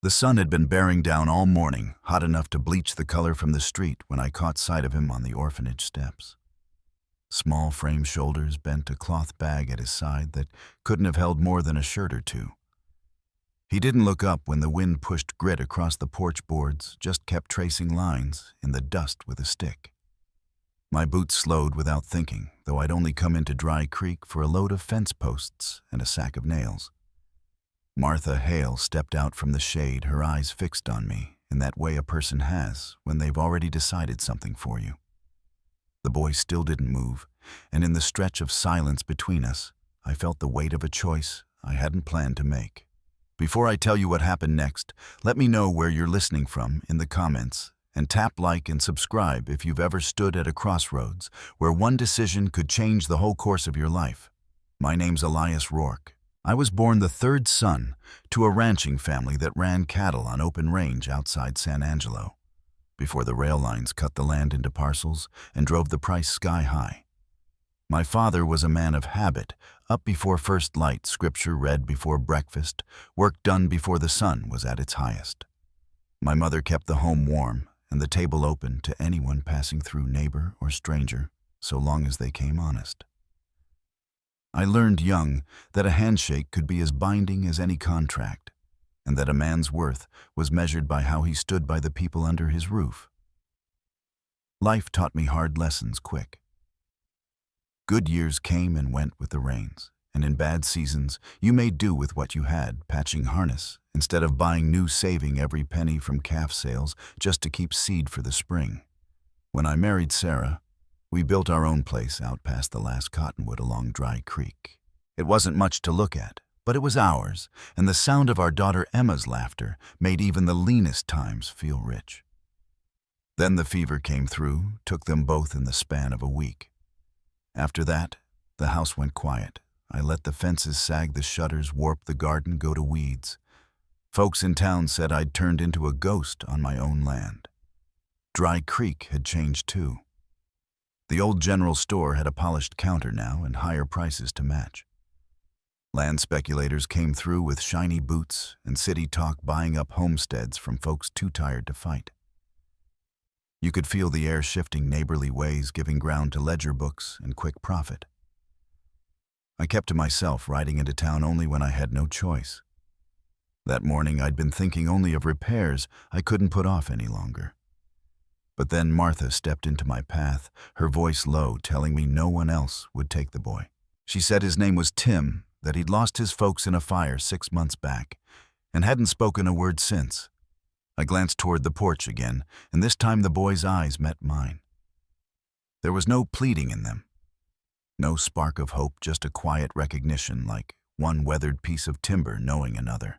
The sun had been bearing down all morning, hot enough to bleach the color from the street when I caught sight of him on the orphanage steps. Small frame shoulders bent a cloth bag at his side that couldn't have held more than a shirt or two. He didn't look up when the wind pushed grit across the porch boards, just kept tracing lines in the dust with a stick. My boots slowed without thinking, though I'd only come into Dry Creek for a load of fence posts and a sack of nails. Martha Hale stepped out from the shade, her eyes fixed on me, in that way a person has when they've already decided something for you. The boy still didn't move, and in the stretch of silence between us, I felt the weight of a choice I hadn't planned to make. Before I tell you what happened next, let me know where you're listening from in the comments, and tap like and subscribe if you've ever stood at a crossroads where one decision could change the whole course of your life. My name's Elias Rourke. I was born the third son to a ranching family that ran cattle on open range outside San Angelo, before the rail lines cut the land into parcels and drove the price sky high. My father was a man of habit, up before first light, scripture read before breakfast, work done before the sun was at its highest. My mother kept the home warm and the table open to anyone passing through, neighbor or stranger, so long as they came honest. I learned young that a handshake could be as binding as any contract, and that a man's worth was measured by how he stood by the people under his roof. Life taught me hard lessons quick. Good years came and went with the rains, and in bad seasons you made do with what you had, patching harness, instead of buying new, saving every penny from calf sales just to keep seed for the spring. When I married Sarah, we built our own place out past the last cottonwood along Dry Creek. It wasn't much to look at, but it was ours, and the sound of our daughter Emma's laughter made even the leanest times feel rich. Then the fever came through, took them both in the span of a week. After that, the house went quiet. I let the fences sag, the shutters warp, the garden go to weeds. Folks in town said I'd turned into a ghost on my own land. Dry Creek had changed too. The old general store had a polished counter now and higher prices to match. Land speculators came through with shiny boots and city talk buying up homesteads from folks too tired to fight. You could feel the air shifting neighborly ways, giving ground to ledger books and quick profit. I kept to myself, riding into town only when I had no choice. That morning I'd been thinking only of repairs I couldn't put off any longer. But then Martha stepped into my path, her voice low, telling me no one else would take the boy. She said his name was Tim, that he'd lost his folks in a fire 6 months back, and hadn't spoken a word since. I glanced toward the porch again, and this time the boy's eyes met mine. There was no pleading in them. No spark of hope, just a quiet recognition, like one weathered piece of timber knowing another.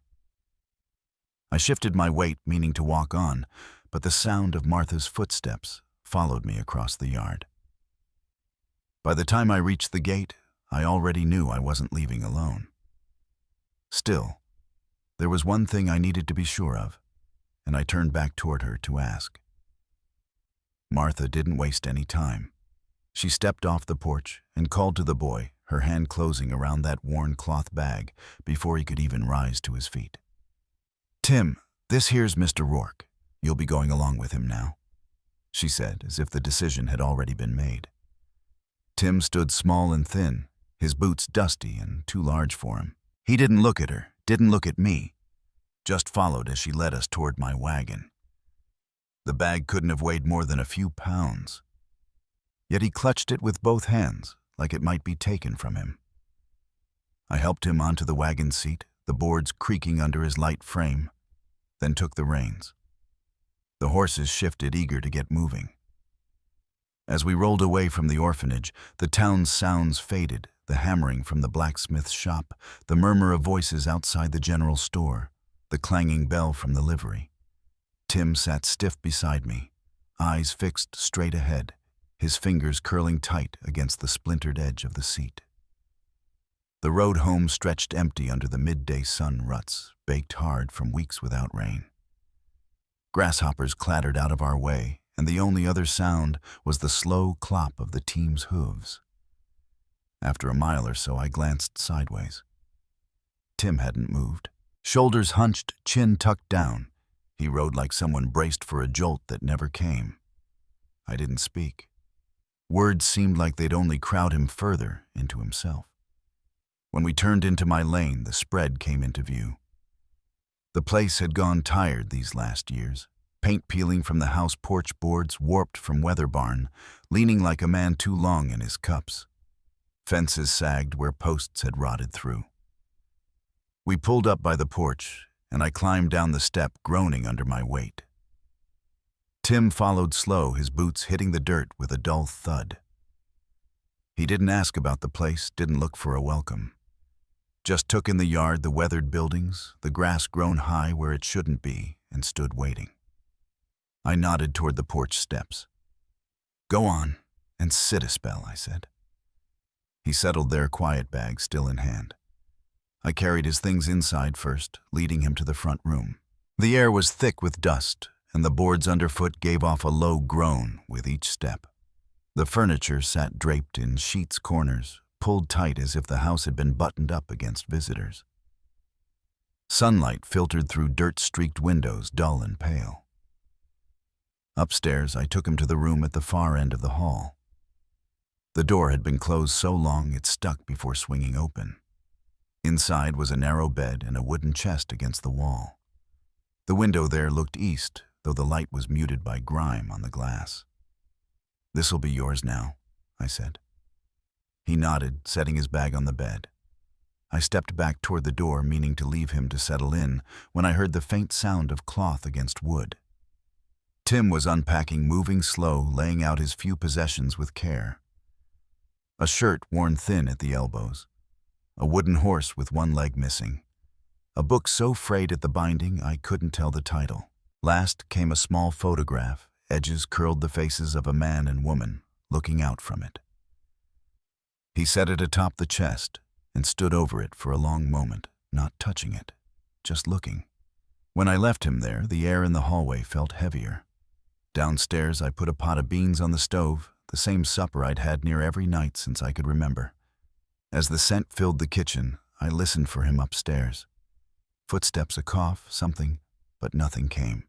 I shifted my weight, meaning to walk on, but the sound of Martha's footsteps followed me across the yard. By the time I reached the gate, I already knew I wasn't leaving alone. Still, there was one thing I needed to be sure of, and I turned back toward her to ask. Martha didn't waste any time. She stepped off the porch and called to the boy, her hand closing around that worn cloth bag before he could even rise to his feet. "Tim, this here's Mr. Rourke. You'll be going along with him now," she said, as if the decision had already been made. Tim stood small and thin, his boots dusty and too large for him. He didn't look at her, didn't look at me, just followed as she led us toward my wagon. The bag couldn't have weighed more than a few pounds, yet he clutched it with both hands, like it might be taken from him. I helped him onto the wagon seat, the boards creaking under his light frame, then took the reins. The horses shifted, eager to get moving. As we rolled away from the orphanage, the town's sounds faded, the hammering from the blacksmith's shop, the murmur of voices outside the general store, the clanging bell from the livery. Tim sat stiff beside me, eyes fixed straight ahead, his fingers curling tight against the splintered edge of the seat. The road home stretched empty under the midday sun, ruts baked hard from weeks without rain. Grasshoppers clattered out of our way, and the only other sound was the slow clop of the team's hooves. After a mile or so, I glanced sideways. Tim hadn't moved. Shoulders hunched, chin tucked down, he rode like someone braced for a jolt that never came. I didn't speak. Words seemed like they'd only crowd him further into himself. When we turned into my lane, the spread came into view. The place had gone tired these last years, paint peeling from the house porch boards, warped from weather barn, leaning like a man too long in his cups. Fences sagged where posts had rotted through. We pulled up by the porch, and I climbed down the step, groaning under my weight. Tim followed slow, his boots hitting the dirt with a dull thud. He didn't ask about the place, didn't look for a welcome. Just took in the yard, the weathered buildings, the grass grown high where it shouldn't be, and stood waiting. I nodded toward the porch steps. "Go on, and sit a spell," I said. He settled there, quiet bag still in hand. I carried his things inside first, leading him to the front room. The air was thick with dust, and the boards underfoot gave off a low groan with each step. The furniture sat draped in sheets corners, pulled tight as if the house had been buttoned up against visitors. Sunlight filtered through dirt-streaked windows, dull and pale. Upstairs, I took him to the room at the far end of the hall. The door had been closed so long it stuck before swinging open. Inside was a narrow bed and a wooden chest against the wall. The window there looked east, though the light was muted by grime on the glass. "This'll be yours now," I said. He nodded, setting his bag on the bed. I stepped back toward the door, meaning to leave him to settle in, when I heard the faint sound of cloth against wood. Tim was unpacking, moving slow, laying out his few possessions with care. A shirt worn thin at the elbows, a wooden horse with one leg missing, a book so frayed at the binding I couldn't tell the title. Last came a small photograph, edges curled the faces of a man and woman, looking out from it. He set it atop the chest and stood over it for a long moment, not touching it, just looking. When I left him there, the air in the hallway felt heavier. Downstairs, I put a pot of beans on the stove, the same supper I'd had near every night since I could remember. As the scent filled the kitchen, I listened for him upstairs. Footsteps, a cough, something, but nothing came.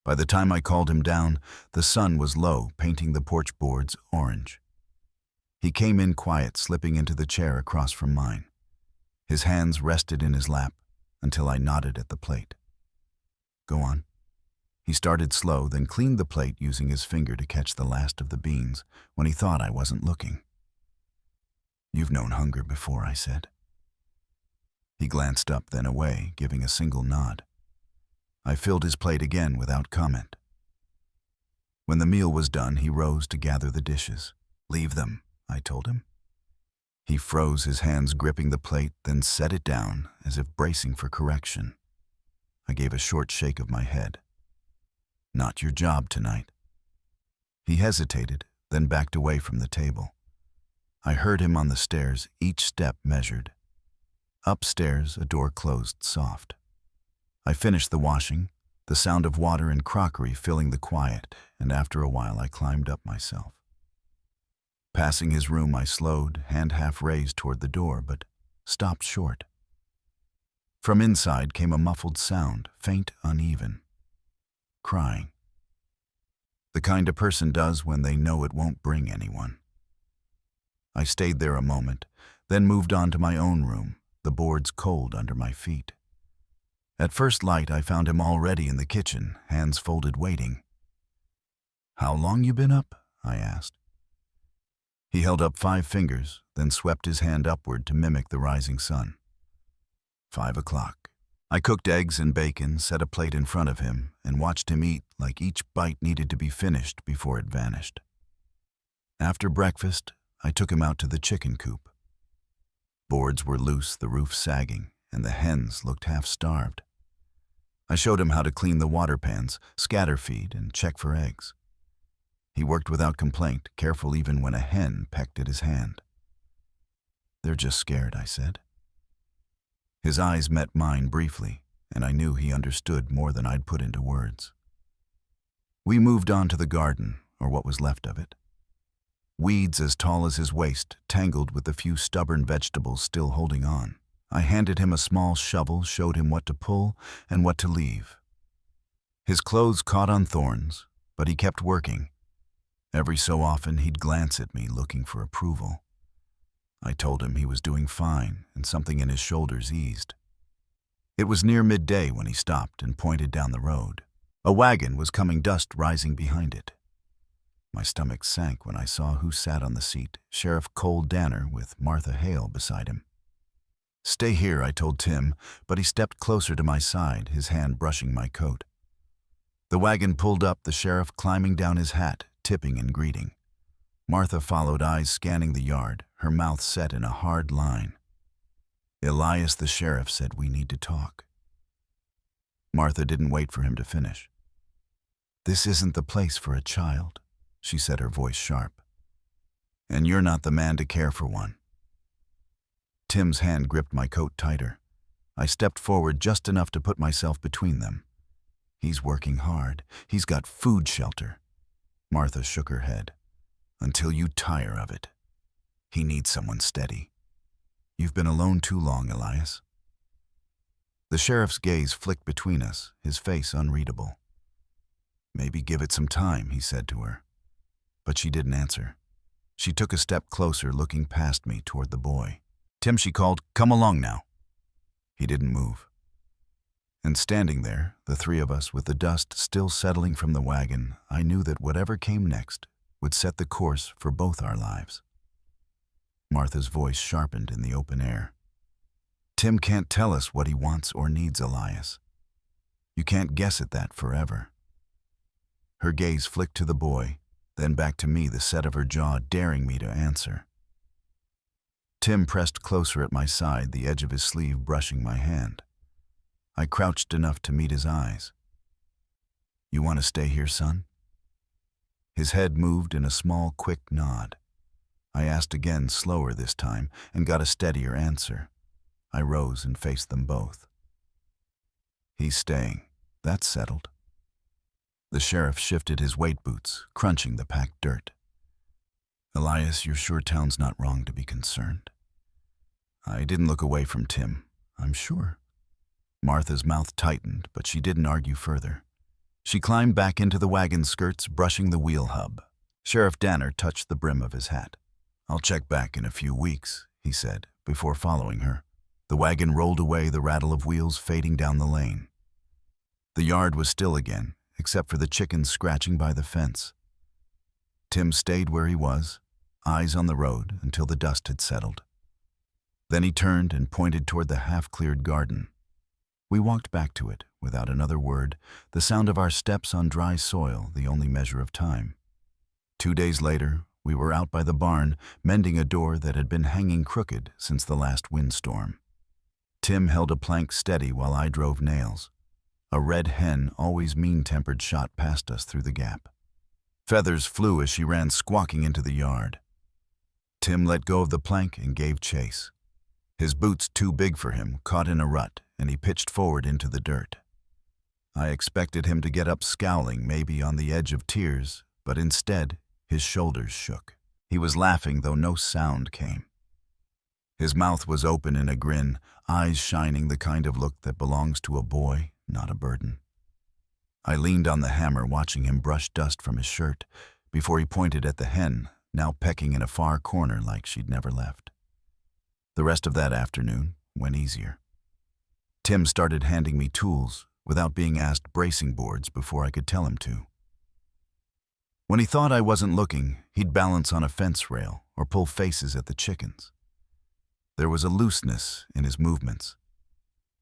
By the time I called him down, the sun was low, painting the porch boards orange. He came in quiet, slipping into the chair across from mine. His hands rested in his lap until I nodded at the plate. "Go on." He started slow, then cleaned the plate using his finger to catch the last of the beans when he thought I wasn't looking. "You've known hunger before," I said. He glanced up, then away, giving a single nod. I filled his plate again without comment. When the meal was done, he rose to gather the dishes. "Leave them," I told him. He froze, his hands gripping the plate, then set it down as if bracing for correction. I gave a short shake of my head. "Not your job tonight." He hesitated, then backed away from the table. I heard him on the stairs, each step measured. Upstairs, a door closed soft. I finished the washing, the sound of water and crockery filling the quiet, and after a while I climbed up myself. Passing his room, I slowed, hand half raised toward the door, but stopped short. From inside came a muffled sound, faint, uneven. Crying. The kind a person does when they know it won't bring anyone. I stayed there a moment, then moved on to my own room, the boards cold under my feet. At first light, I found him already in the kitchen, hands folded, waiting. "How long you been up?" I asked. He held up 5 fingers, then swept his hand upward to mimic the rising sun. 5 o'clock. I cooked eggs and bacon, set a plate in front of him, and watched him eat like each bite needed to be finished before it vanished. After breakfast, I took him out to the chicken coop. Boards were loose, the roof sagging, and the hens looked half-starved. I showed him how to clean the water pans, scatter feed, and check for eggs. He worked without complaint, careful even when a hen pecked at his hand. "They're just scared," I said. His eyes met mine briefly, and I knew he understood more than I'd put into words. We moved on to the garden, or what was left of it. Weeds as tall as his waist, tangled with the few stubborn vegetables still holding on. I handed him a small shovel, showed him what to pull and what to leave. His clothes caught on thorns, but he kept working. Every so often he'd glance at me, looking for approval. I told him he was doing fine, and something in his shoulders eased. It was near midday when he stopped and pointed down the road. A wagon was coming, dust rising behind it. My stomach sank when I saw who sat on the seat, Sheriff Cole Danner with Martha Hale beside him. "Stay here," I told Tim, but he stepped closer to my side, his hand brushing my coat. The wagon pulled up, the sheriff climbing down his hat, tipping and greeting. Martha followed, eyes scanning the yard, her mouth set in a hard line. "Elias, the sheriff said we need to talk." Martha didn't wait for him to finish. "This isn't the place for a child," she said, her voice sharp. "And you're not the man to care for one." Tim's hand gripped my coat tighter. I stepped forward just enough to put myself between them. "He's working hard. He's got food shelter." Martha shook her head. "Until you tire of it. He needs someone steady. You've been alone too long, Elias." The sheriff's gaze flicked between us, his face unreadable. "Maybe give it some time," he said to her. But she didn't answer. She took a step closer, looking past me toward the boy. "Tim," she called, "come along now." He didn't move. And standing there, the three of us with the dust still settling from the wagon, I knew that whatever came next would set the course for both our lives. Martha's voice sharpened in the open air. "Tim can't tell us what he wants or needs, Elias. You can't guess at that forever." Her gaze flicked to the boy, then back to me, the set of her jaw daring me to answer. Tim pressed closer at my side, the edge of his sleeve brushing my hand. I crouched enough to meet his eyes. "You want to stay here, son?" His head moved in a small, quick nod. I asked again, slower this time, and got a steadier answer. I rose and faced them both. "He's staying. That's settled." The sheriff shifted his weight boots, crunching the packed dirt. "Elias, you're sure town's not wrong to be concerned?" I didn't look away from Tim. "I'm sure." Martha's mouth tightened, but she didn't argue further. She climbed back into the wagon skirts, brushing the wheel hub. Sheriff Danner touched the brim of his hat. "I'll check back in a few weeks," he said, before following her. The wagon rolled away, the rattle of wheels fading down the lane. The yard was still again, except for the chickens scratching by the fence. Tim stayed where he was, eyes on the road, until the dust had settled. Then he turned and pointed toward the half-cleared garden. We walked back to it, without another word, the sound of our steps on dry soil the only measure of time. 2 days later, we were out by the barn, mending a door that had been hanging crooked since the last windstorm. Tim held a plank steady while I drove nails. A red hen, always mean-tempered, shot past us through the gap. Feathers flew as she ran squawking into the yard. Tim let go of the plank and gave chase. His boots, too big for him, caught in a rut, and he pitched forward into the dirt. I expected him to get up scowling, maybe on the edge of tears, but instead, his shoulders shook. He was laughing, though no sound came. His mouth was open in a grin, eyes shining, the kind of look that belongs to a boy, not a burden. I leaned on the hammer, watching him brush dust from his shirt, before he pointed at the hen, now pecking in a far corner like she'd never left. The rest of that afternoon went easier. Tim started handing me tools, without being asked, bracing boards before I could tell him to. When he thought I wasn't looking, he'd balance on a fence rail or pull faces at the chickens. There was a looseness in his movements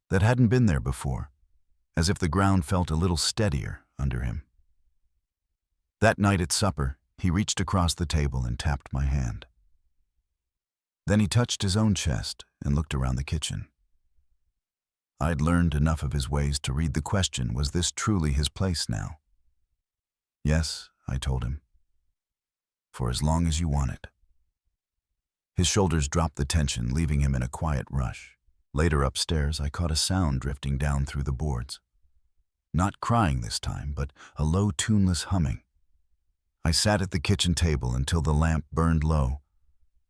that hadn't been there before, as if the ground felt a little steadier under him. That night at supper, he reached across the table and tapped my hand. Then he touched his own chest and looked around the kitchen. I'd learned enough of his ways to read the question, was this truly his place now? "Yes," I told him. "For as long as you want it." His shoulders dropped the tension, leaving him in a quiet rush. Later upstairs, I caught a sound drifting down through the boards. Not crying this time, but a low, tuneless humming. I sat at the kitchen table until the lamp burned low.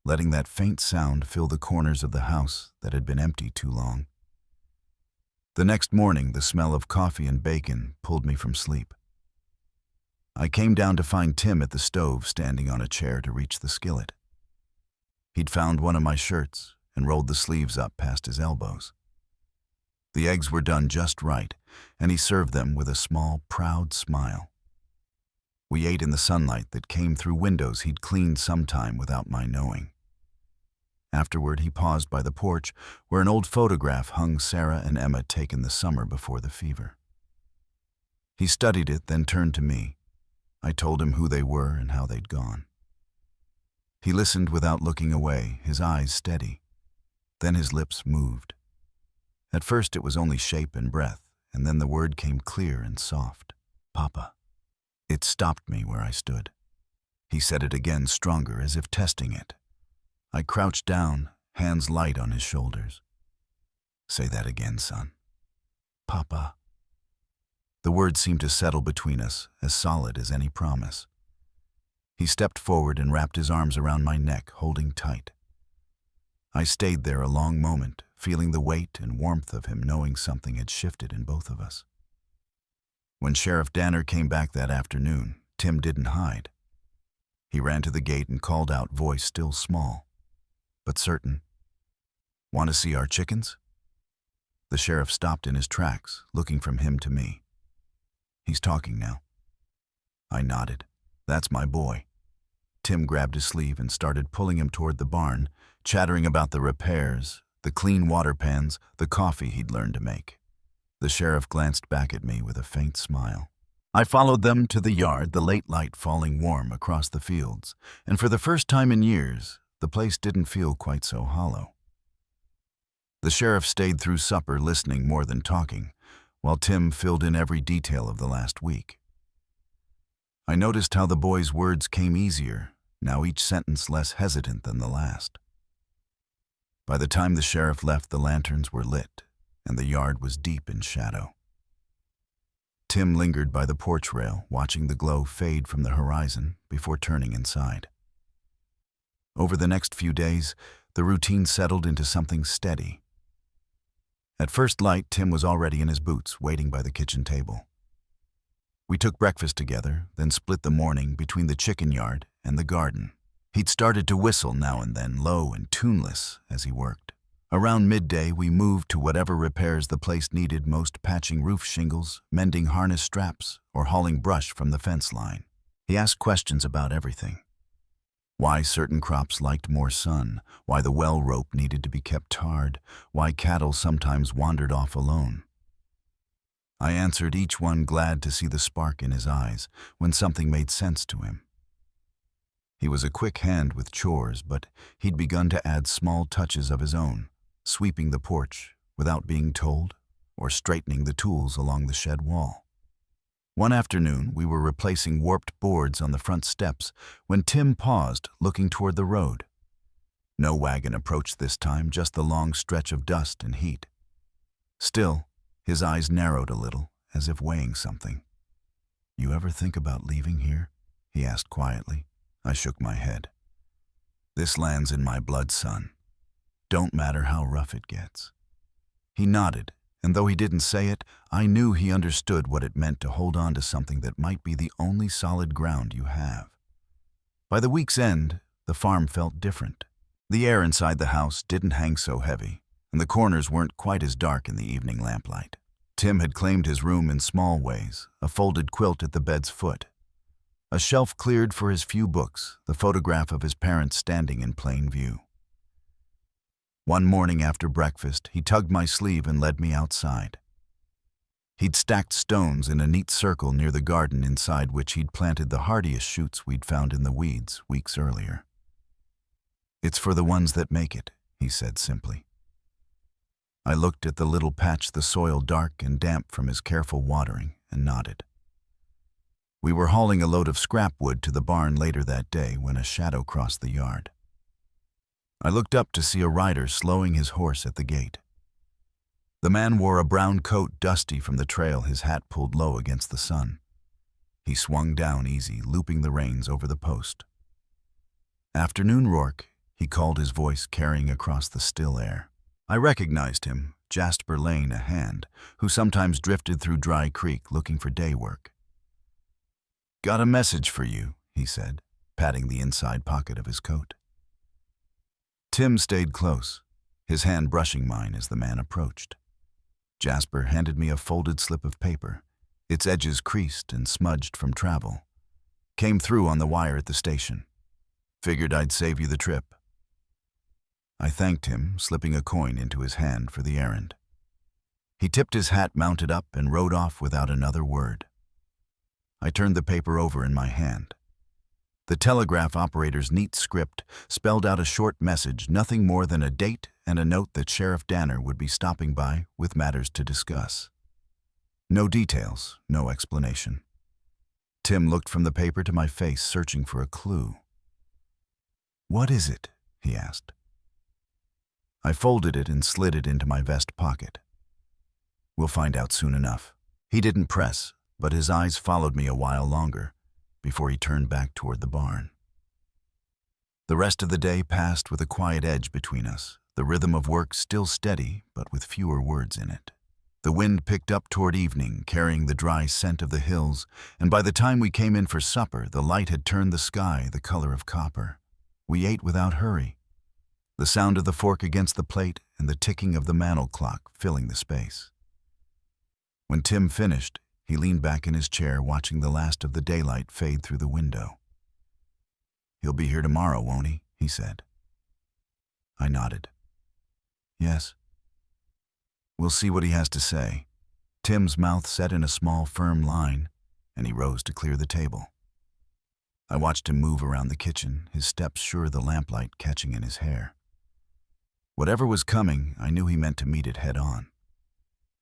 letting that faint sound fill the corners of the house that had been empty too long. The next morning, the smell of coffee and bacon pulled me from sleep. I came down to find Tim at the stove, standing on a chair to reach the skillet. He'd found one of my shirts and rolled the sleeves up past his elbows. The eggs were done just right, and he served them with a small, proud smile. We ate in the sunlight that came through windows he'd cleaned sometime without my knowing. Afterward, he paused by the porch where an old photograph hung Sarah and Emma taken the summer before the fever. He studied it, then turned to me. I told him who they were and how they'd gone. He listened without looking away, his eyes steady. Then his lips moved. At first it was only shape and breath, and then the word came clear and soft. Papa. It stopped me where I stood. He said it again, stronger, as if testing it. I crouched down, hands light on his shoulders. Say that again, son. Papa. The word seemed to settle between us, as solid as any promise. He stepped forward and wrapped his arms around my neck, holding tight. I stayed there a long moment, feeling the weight and warmth of him, knowing something had shifted in both of us. When Sheriff Danner came back that afternoon, Tim didn't hide. He ran to the gate and called out, voice still small, but certain. Want to see our chickens? The sheriff stopped in his tracks, looking from him to me. He's talking now. I nodded. That's my boy. Tim grabbed his sleeve and started pulling him toward the barn, chattering about the repairs, the clean water pans, the coffee he'd learned to make. The sheriff glanced back at me with a faint smile. I followed them to the yard, the late light falling warm across the fields, and for the first time in years, the place didn't feel quite so hollow. The sheriff stayed through supper, listening more than talking, while Tim filled in every detail of the last week. I noticed how the boy's words came easier, now each sentence less hesitant than the last. By the time the sheriff left, the lanterns were lit, and the yard was deep in shadow. Tim lingered by the porch rail, watching the glow fade from the horizon before turning inside. Over the next few days, the routine settled into something steady. At first light, Tim was already in his boots, waiting by the kitchen table. We took breakfast together, then split the morning between the chicken yard and the garden. He'd started to whistle now and then, low and tuneless, as he worked. Around midday, we moved to whatever repairs the place needed most, patching roof shingles, mending harness straps, or hauling brush from the fence line. He asked questions about everything. Why certain crops liked more sun, why the well rope needed to be kept tarred, why cattle sometimes wandered off alone. I answered each one, glad to see the spark in his eyes when something made sense to him. He was a quick hand with chores, but he'd begun to add small touches of his own, sweeping the porch without being told, or straightening the tools along the shed wall. One afternoon, we were replacing warped boards on the front steps when Tim paused, looking toward the road. No wagon approached this time, just the long stretch of dust and heat. Still, his eyes narrowed a little, as if weighing something. You ever think about leaving here? He asked quietly. I shook my head. This land's in my blood, son. Don't matter how rough it gets. He nodded, and though he didn't say it, I knew he understood what it meant to hold on to something that might be the only solid ground you have. By the week's end, the farm felt different. The air inside the house didn't hang so heavy, and the corners weren't quite as dark in the evening lamplight. Tim had claimed his room in small ways, a folded quilt at the bed's foot, a shelf cleared for his few books, the photograph of his parents standing in plain view. One morning after breakfast, he tugged my sleeve and led me outside. He'd stacked stones in a neat circle near the garden inside which he'd planted the hardiest shoots we'd found in the weeds weeks earlier. It's for the ones that make it, he said simply. I looked at the little patch, the soil dark and damp from his careful watering, and nodded. We were hauling a load of scrap wood to the barn later that day when a shadow crossed the yard. I looked up to see a rider slowing his horse at the gate. The man wore a brown coat, dusty from the trail, his hat pulled low against the sun. He swung down easy, looping the reins over the post. Afternoon, Rourke, he called, his voice carrying across the still air. I recognized him, Jasper Lane, a hand, who sometimes drifted through Dry Creek looking for day work. "Got a message for you," he said, patting the inside pocket of his coat. Tim stayed close, his hand brushing mine as the man approached. Jasper handed me a folded slip of paper, its edges creased and smudged from travel. "Came through on the wire at the station. Figured I'd save you the trip." I thanked him, slipping a coin into his hand for the errand. He tipped his hat, mounted up, and rode off without another word. I turned the paper over in my hand. The telegraph operator's neat script spelled out a short message, nothing more than a date and a note that Sheriff Danner would be stopping by with matters to discuss. No details, no explanation. Tim looked from the paper to my face, searching for a clue. "What is it?" he asked. I folded it and slid it into my vest pocket. "We'll find out soon enough." He didn't press, but his eyes followed me a while longer before he turned back toward the barn. The rest of the day passed with a quiet edge between us, the rhythm of work still steady but with fewer words in it. The wind picked up toward evening, carrying the dry scent of the hills, and by the time we came in for supper, the light had turned the sky the color of copper. We ate without hurry, the sound of the fork against the plate and the ticking of the mantel clock filling the space. When Tim finished, he leaned back in his chair, watching the last of the daylight fade through the window. "He'll be here tomorrow, won't he?" he said. I nodded. "Yes. We'll see what he has to say." Tim's mouth set in a small, firm line, and he rose to clear the table. I watched him move around the kitchen, his steps sure the lamplight catching in his hair. Whatever was coming, I knew he meant to meet it head on.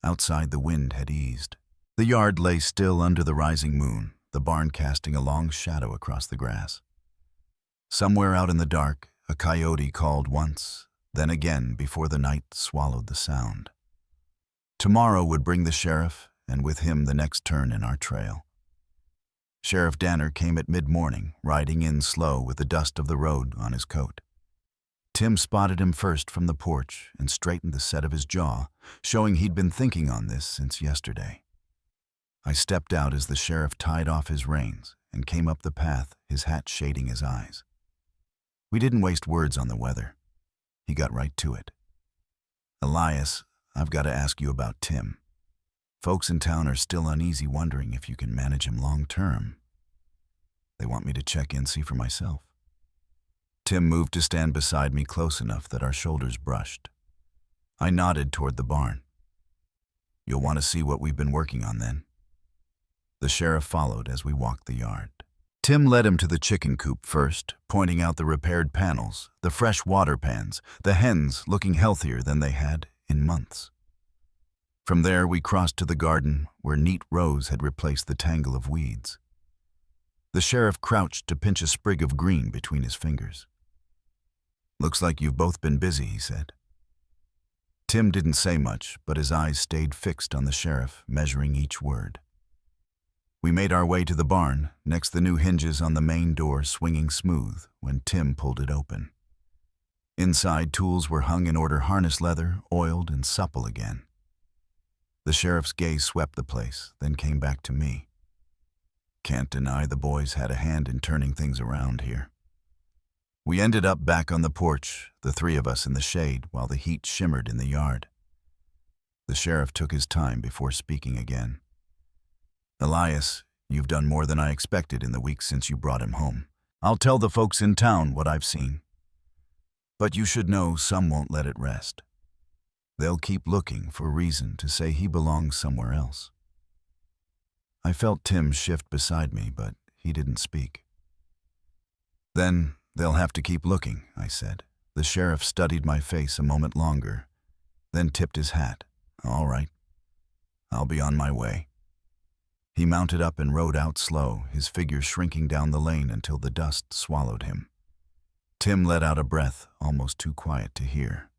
Outside, the wind had eased. The yard lay still under the rising moon, the barn casting a long shadow across the grass. Somewhere out in the dark, a coyote called once, then again before the night swallowed the sound. Tomorrow would bring the sheriff, and with him the next turn in our trail. Sheriff Danner came at mid-morning, riding in slow with the dust of the road on his coat. Tim spotted him first from the porch and straightened the set of his jaw, showing he'd been thinking on this since yesterday. I stepped out as the sheriff tied off his reins and came up the path, his hat shading his eyes. We didn't waste words on the weather. He got right to it. "Elias, I've got to ask you about Tim. Folks in town are still uneasy, wondering if you can manage him long-term. They want me to check in, see for myself." Tim moved to stand beside me close enough that our shoulders brushed. I nodded toward the barn. "You'll want to see what we've been working on then." The sheriff followed as we walked the yard. Tim led him to the chicken coop first, pointing out the repaired panels, the fresh water pans, the hens looking healthier than they had in months. From there, we crossed to the garden, where neat rows had replaced the tangle of weeds. The sheriff crouched to pinch a sprig of green between his fingers. "Looks like you've both been busy," he said. Tim didn't say much, but his eyes stayed fixed on the sheriff, measuring each word. We made our way to the barn, next the new hinges on the main door swinging smooth when Tim pulled it open. Inside, tools were hung in order, harness leather, oiled and supple again. The sheriff's gaze swept the place, then came back to me. Can't deny the boys had a hand in turning things around here. We ended up back on the porch, the three of us in the shade, while the heat shimmered in the yard. The sheriff took his time before speaking again. "Elias, you've done more than I expected in the weeks since you brought him home. I'll tell the folks in town what I've seen. But you should know some won't let it rest. They'll keep looking for reason to say he belongs somewhere else." I felt Tim shift beside me, but he didn't speak. "Then they'll have to keep looking," I said. The sheriff studied my face a moment longer, then tipped his hat. "All right. I'll be on my way." He mounted up and rode out slow, his figure shrinking down the lane until the dust swallowed him. Tim let out a breath, almost too quiet to hear.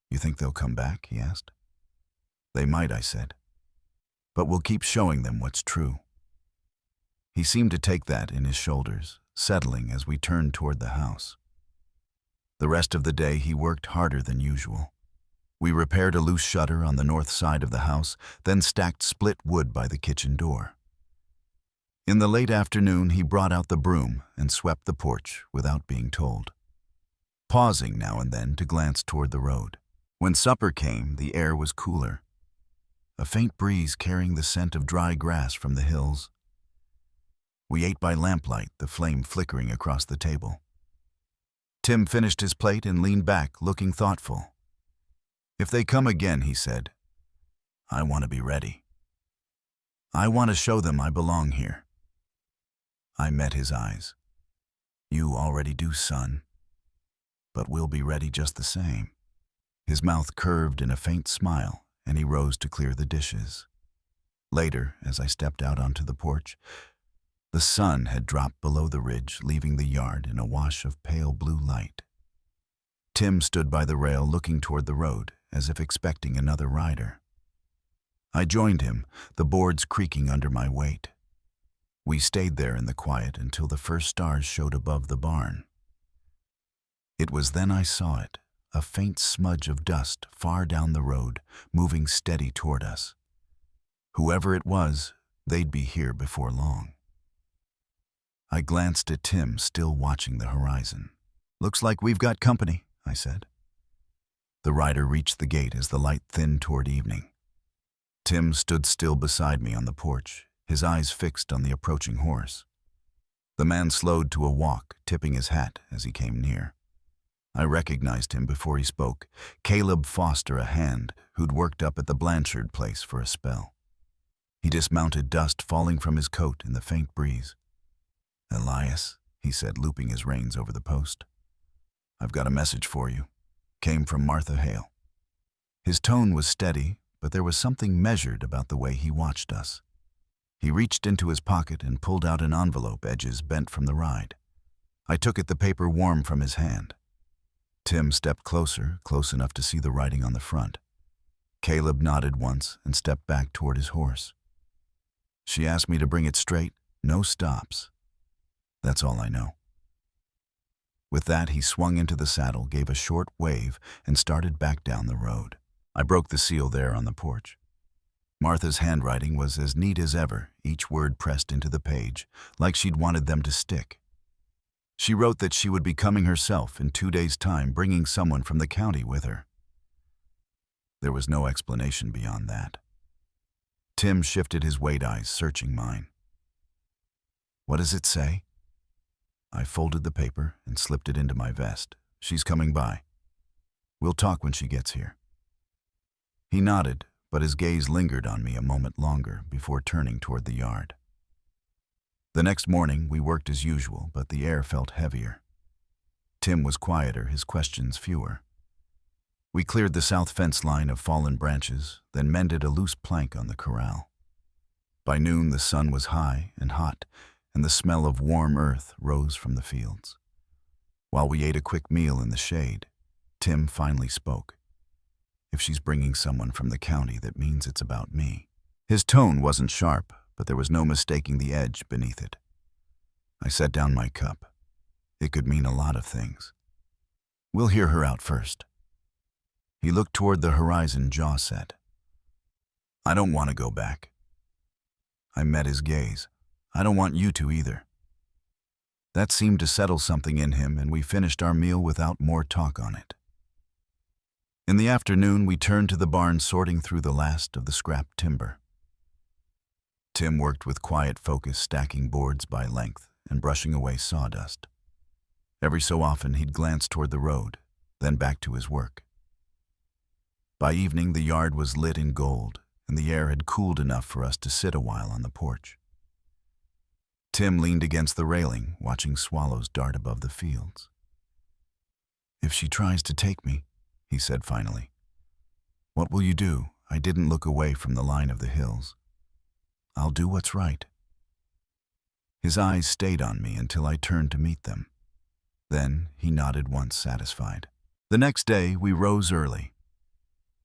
"You think they'll come back?" he asked. "They might," I said. "But we'll keep showing them what's true." He seemed to take that in his shoulders, settling as we turned toward the house. The rest of the day he worked harder than usual. We repaired a loose shutter on the north side of the house, then stacked split wood by the kitchen door. In the late afternoon, he brought out the broom and swept the porch without being told, pausing now and then to glance toward the road. When supper came, the air was cooler, a faint breeze carrying the scent of dry grass from the hills. We ate by lamplight, the flame flickering across the table. Tim finished his plate and leaned back, looking thoughtful. "If they come again," he said, "I want to be ready. I want to show them I belong here." I met his eyes. "You already do, son, but we'll be ready just the same." His mouth curved in a faint smile, and he rose to clear the dishes. Later, as I stepped out onto the porch, the sun had dropped below the ridge, leaving the yard in a wash of pale blue light. Tim stood by the rail looking toward the road, as if expecting another rider. I joined him, the boards creaking under my weight. We stayed there in the quiet until the first stars showed above the barn. It was then I saw it, a faint smudge of dust far down the road, moving steady toward us. Whoever it was, they'd be here before long. I glanced at Tim, still watching the horizon. "Looks like we've got company," I said. The rider reached the gate as the light thinned toward evening. Tim stood still beside me on the porch, his eyes fixed on the approaching horse. The man slowed to a walk, tipping his hat as he came near. I recognized him before he spoke, Caleb Foster, a hand who'd worked up at the Blanchard place for a spell. He dismounted, dust falling from his coat in the faint breeze. "Elias," he said, looping his reins over the post. "I've got a message for you. Came from Martha Hale." His tone was steady, but there was something measured about the way he watched us. He reached into his pocket and pulled out an envelope, edges bent from the ride. I took it, the paper warm from his hand. Tim stepped closer, close enough to see the writing on the front. Caleb nodded once and stepped back toward his horse. "She asked me to bring it straight, no stops. That's all I know." With that, he swung into the saddle, gave a short wave, and started back down the road. I broke the seal there on the porch. Martha's handwriting was as neat as ever, each word pressed into the page, like she'd wanted them to stick. She wrote that she would be coming herself in 2 days' time, bringing someone from the county with her. There was no explanation beyond that. Tim shifted his wide eyes, searching mine. "What does it say?" I folded the paper and slipped it into my vest. "She's coming by. We'll talk when she gets here." He nodded, but his gaze lingered on me a moment longer before turning toward the yard. The next morning, we worked as usual, but the air felt heavier. Tim was quieter, his questions fewer. We cleared the south fence line of fallen branches, then mended a loose plank on the corral. By noon, the sun was high and hot, and the smell of warm earth rose from the fields. While we ate a quick meal in the shade, Tim finally spoke. "If she's bringing someone from the county, that means it's about me." His tone wasn't sharp, but there was no mistaking the edge beneath it. I set down my cup. It could mean a lot of things. "We'll hear her out first." He looked toward the horizon, jaw set. "I don't want to go back." I met his gaze. "I don't want you to either." That seemed to settle something in him, and we finished our meal without more talk on it. In the afternoon, we turned to the barn, sorting through the last of the scrap timber. Tim worked with quiet focus, stacking boards by length and brushing away sawdust. Every so often, he'd glance toward the road, then back to his work. By evening, the yard was lit in gold, and the air had cooled enough for us to sit a while on the porch. Tim leaned against the railing, watching swallows dart above the fields. "If she tries to take me," he said finally, "what will you do?" I didn't look away from the line of the hills. "I'll do what's right." His eyes stayed on me until I turned to meet them. Then he nodded once, satisfied. The next day, we rose early.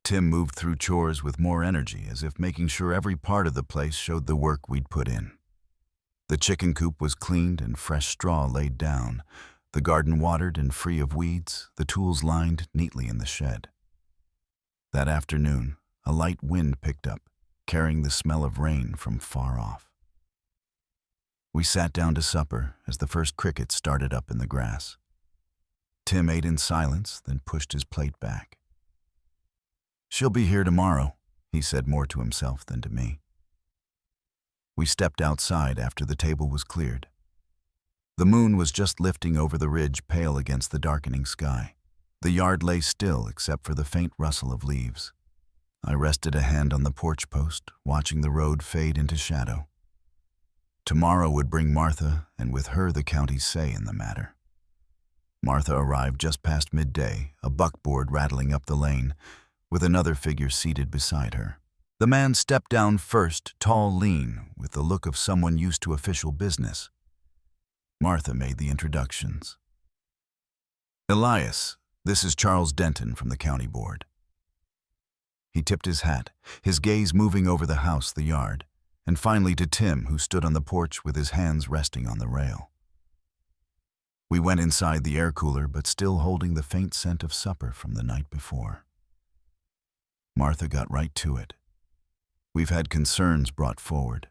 Tim moved through chores with more energy, as if making sure every part of the place showed the work we'd put in. The chicken coop was cleaned and fresh straw laid down. the garden watered and free of weeds, the tools lined neatly in the shed. That afternoon, a light wind picked up, carrying the smell of rain from far off. We sat down to supper as the first crickets started up in the grass. Tim ate in silence, then pushed his plate back. "She'll be here tomorrow," he said more to himself than to me. We stepped outside after the table was cleared. The moon was just lifting over the ridge, pale against the darkening sky. The yard lay still except for the faint rustle of leaves. I rested a hand on the porch post, watching the road fade into shadow. Tomorrow would bring Martha, and with her the county's say in the matter. Martha arrived just past midday, a buckboard rattling up the lane, with another figure seated beside her. The man stepped down first, tall, lean, with the look of someone used to official business. Martha made the introductions. "Elias, this is Charles Denton from the county board." He tipped his hat, his gaze moving over the house, the yard, and finally to Tim, who stood on the porch with his hands resting on the rail. We went inside the air cooler, but still holding the faint scent of supper from the night before. Martha got right to it. "We've had concerns brought forward.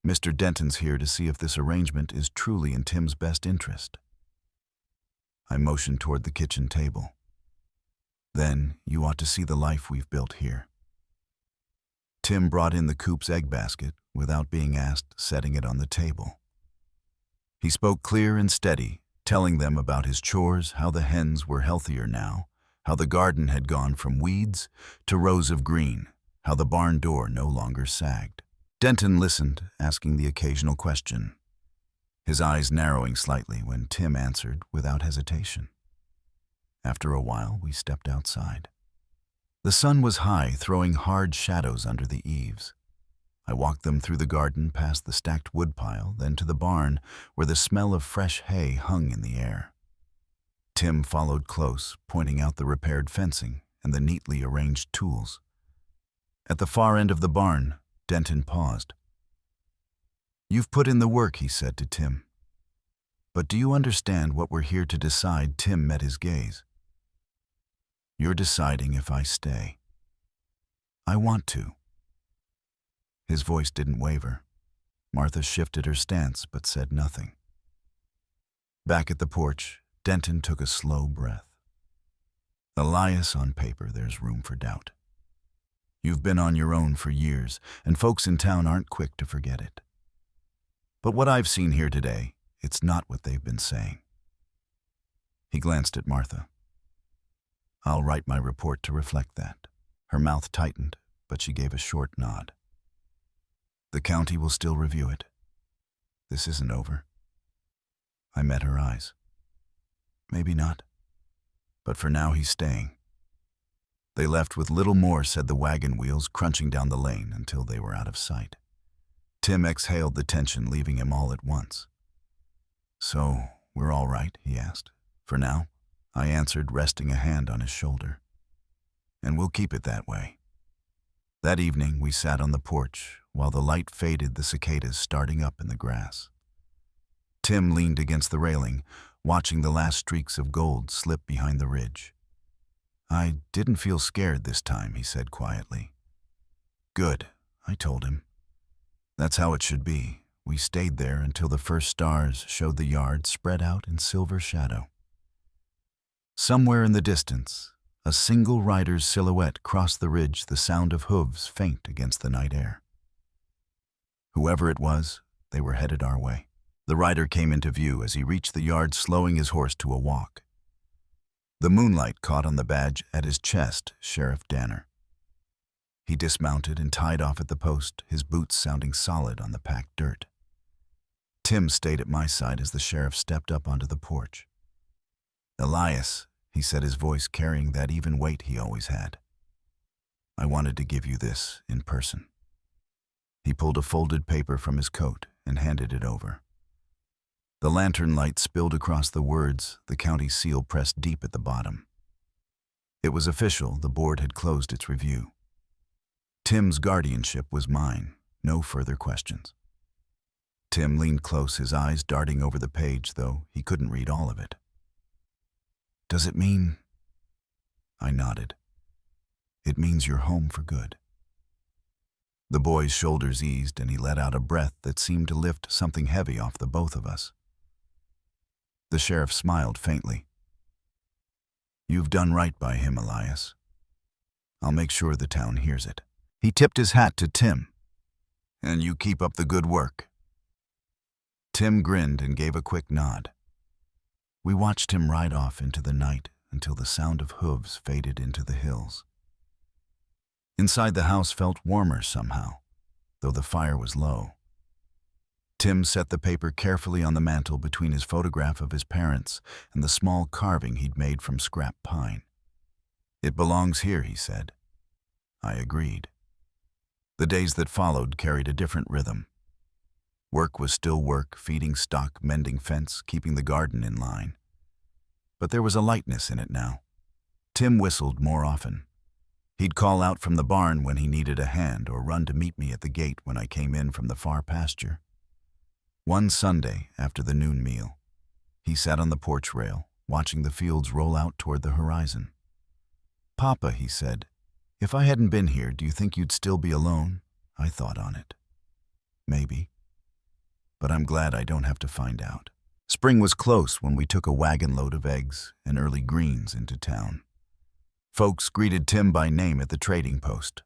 Mr. Denton's here to see if this arrangement is truly in Tim's best interest." I motioned toward the kitchen table. "Then you ought to see the life we've built here." Tim brought in the coop's egg basket, without being asked, setting it on the table. He spoke clear and steady, telling them about his chores, how the hens were healthier now, how the garden had gone from weeds to rows of green, how the barn door no longer sagged. Denton listened, asking the occasional question, his eyes narrowing slightly when Tim answered without hesitation. After a while, we stepped outside. The sun was high, throwing hard shadows under the eaves. I walked them through the garden, past the stacked woodpile, then to the barn, where the smell of fresh hay hung in the air. Tim followed close, pointing out the repaired fencing and the neatly arranged tools. At the far end of the barn, Denton paused. "You've put in the work," he said to Tim. "But do you understand what we're here to decide?" Tim met his gaze. "You're deciding if I stay." "I want to." His voice didn't waver. Martha shifted her stance but said nothing. Back at the porch, Denton took a slow breath. "Elias, on paper, there's room for doubt. You've been on your own for years, and folks in town aren't quick to forget it. But what I've seen here today, it's not what they've been saying." He glanced at Martha. "I'll write my report to reflect that." Her mouth tightened, but she gave a short nod. "The county will still review it. This isn't over." I met her eyes. "Maybe not. But for now, he's staying." They left with little more, said the wagon wheels crunching down the lane until they were out of sight. Tim exhaled the tension, leaving him all at once. "So, we're all right?" he asked. "For now?" I answered, resting a hand on his shoulder. "And we'll keep it that way." That evening, we sat on the porch, while the light faded, the cicadas starting up in the grass. Tim leaned against the railing, watching the last streaks of gold slip behind the ridge. "I didn't feel scared this time," he said quietly. "Good," I told him. "That's how it should be." We stayed there until the first stars showed the yard spread out in silver shadow. Somewhere in the distance, a single rider's silhouette crossed the ridge, the sound of hooves faint against the night air. Whoever it was, they were headed our way. The rider came into view as he reached the yard, slowing his horse to a walk. The moonlight caught on the badge at his chest, Sheriff Danner. He dismounted and tied off at the post, his boots sounding solid on the packed dirt. Tim stayed at my side as the sheriff stepped up onto the porch. "Elias," he said, his voice carrying that even weight he always had. "I wanted to give you this in person." He pulled a folded paper from his coat and handed it over. The lantern light spilled across the words, the county seal pressed deep at the bottom. It was official, the board had closed its review. Tim's guardianship was mine, no further questions. Tim leaned close, his eyes darting over the page, though he couldn't read all of it. Does it mean? I nodded. It means you're home for good. The boy's shoulders eased and he let out a breath that seemed to lift something heavy off the both of us. The sheriff smiled faintly. You've done right by him, Elias. I'll make sure the town hears it. He tipped his hat to Tim. And you keep up the good work. Tim grinned and gave a quick nod. We watched him ride off into the night until the sound of hooves faded into the hills. Inside the house felt warmer somehow, though the fire was low. Tim set the paper carefully on the mantel between his photograph of his parents and the small carving he'd made from scrap pine. It belongs here, he said. I agreed. The days that followed carried a different rhythm. Work was still work, feeding stock, mending fence, keeping the garden in line. But there was a lightness in it now. Tim whistled more often. He'd call out from the barn when he needed a hand or run to meet me at the gate when I came in from the far pasture. One Sunday, after the noon meal, he sat on the porch rail, watching the fields roll out toward the horizon. Papa, he said, if I hadn't been here, do you think you'd still be alone? I thought on it. Maybe. But I'm glad I don't have to find out. Spring was close when we took a wagon load of eggs and early greens into town. Folks greeted Tim by name at the trading post.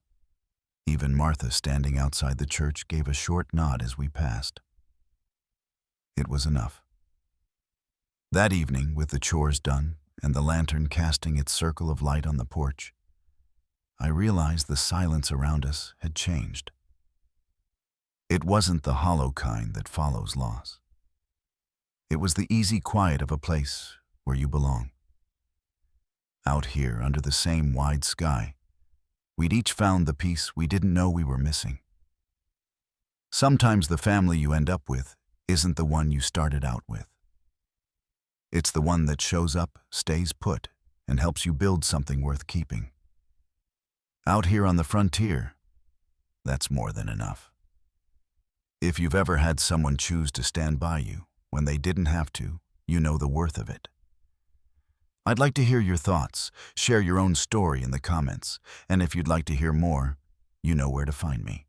Even Martha, standing outside the church, gave a short nod as we passed. It was enough. That evening, with the chores done and the lantern casting its circle of light on the porch, I realized the silence around us had changed. It wasn't the hollow kind that follows loss. It was the easy quiet of a place where you belong. Out here, under the same wide sky, we'd each found the peace we didn't know we were missing. Sometimes the family you end up with isn't the one you started out with. It's the one that shows up, stays put, and helps you build something worth keeping. Out here on the frontier, that's more than enough. If you've ever had someone choose to stand by you when they didn't have to, you know the worth of it. I'd like to hear your thoughts. Share your own story in the comments. And if you'd like to hear more, you know where to find me.